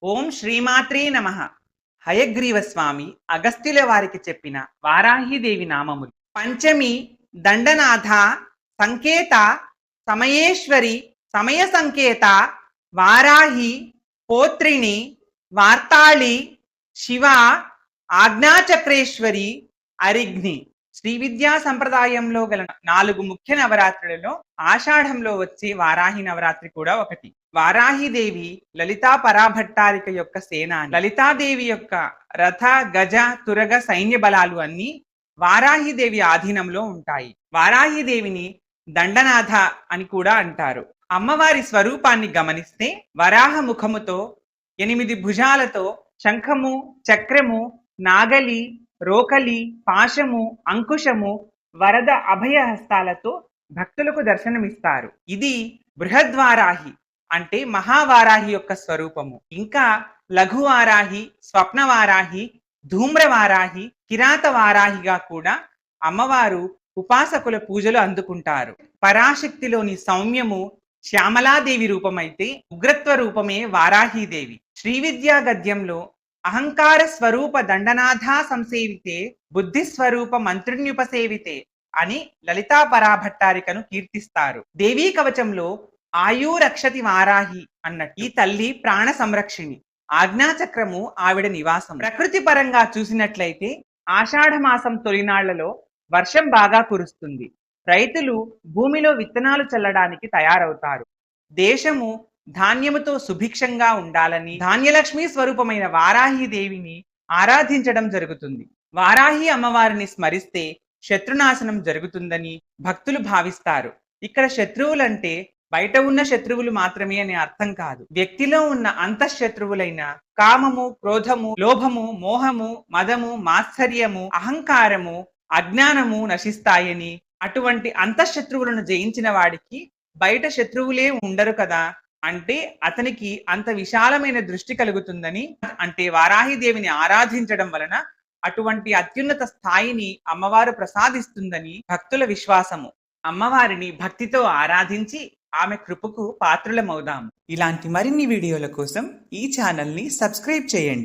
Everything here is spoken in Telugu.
ఓం శ్రీమాత్రే నమః. హయగ్రీవ స్వామి అగస్త్యుల వారికి చెప్పిన వారాహిదేవి నామములు. పంచమి దండనాథ సంకేత సమయేశ్వరి సమయ సంకేత వారాహి పోత్రిణి వార్తాళి శివ ఆజ్ఞాచక్రేశ్వరి అరిగ్ని. శ్రీ విద్యా సంప్రదాయంలో గల 4 ముఖ్య నవరాత్రులలో ఆషాఢంలో వచ్చే వారాహి నవరాత్రి కూడా ఒకటి. వారాహిదేవి లలితా పరాభట్టారిక యొక్క సేనాని. లలితాదేవి యొక్క రథ గజ తురగ సైన్య బలాలు అన్ని వారాహిదేవి ఆధీనంలో ఉంటాయి. వారాహిదేవిని దండనాథ అని కూడా అంటారు. అమ్మవారి స్వరూపాన్ని గమనిస్తే వరాహ ముఖముతో 8 భుజాలతో శంఖము చక్రము నాగలి రోకలి పాశము అంకుశము వరద అభయ హస్తాలతో భక్తులకు దర్శనమిస్తారు. ఇది బృహద్వారాహి అంటే మహావారాహి యొక్క స్వరూపము. ఇంకా లఘువారాహి స్వప్నవారాహి ధూమ్రవారాహి కిరాత వారాహిగా కూడా అమ్మవారు ఉపాసకుల పూజలు అందుకుంటారు. పరాశక్తిలోని సౌమ్యము శ్యామలాదేవి రూపమైతే ఉగ్రత్వ రూపమే వారాహీదేవి. శ్రీవిద్యా గద్యంలో అహంకార స్వరూప దండనాథ సంసేవితే బుద్ధి స్వరూప మంత్రిణ్యుపసేవితే అని లలితా పరాభట్టారికను కీర్తిస్తారు. దేవీ కవచంలో ఆయు రక్షతి వారాహి అన్నట్టు ఈ తల్లి ప్రాణ సంరక్షిణి. ఆజ్ఞాచక్రము ఆవిడ నివాసం. ప్రకృతి పరంగా చూసినట్లయితే ఆషాఢ మాసం తొలినాళ్లలో వర్షం బాగా కురుస్తుంది. రైతులు భూమిలో విత్తనాలు చల్లడానికి తయారవుతారు. దేశము ధాన్యముతో సుభిక్షంగా ఉండాలని ధాన్యలక్ష్మి స్వరూపమైన వారాహి దేవిని ఆరాధించడం జరుగుతుంది. వారాహి అమ్మవారిని స్మరిస్తే శత్రునాశనం జరుగుతుందని భక్తులు భావిస్తారు. ఇక్కడ శత్రువులంటే బయట ఉన్న శత్రువులు మాత్రమే అనే అర్థం కాదు. వ్యక్తిలో ఉన్న అంతఃశత్రువులైన కామము క్రోధము లోభము మోహము మదము మాత్సర్యము అహంకారము అజ్ఞానము నశిస్తాయని, అటువంటి అంతఃశత్రువులను జయించిన వాడికి బయట శత్రువులే ఉండరు కదా అంటే అతనికి అంత విశాలమైన దృష్టి కలుగుతుందని, అంటే వారాహిదేవిని ఆరాధించడం వలన అటువంటి అత్యున్నత స్థాయిని అమ్మవారు ప్రసాదిస్తుందని భక్తుల విశ్వాసము. అమ్మవారిని భక్తితో ఆరాధించి ఆమె కృపకు పాత్రులమవుదాం. ఇలాంటి మరిన్ని వీడియోల కోసం ఈ ఛానల్ని సబ్స్క్రైబ్ చేయండి.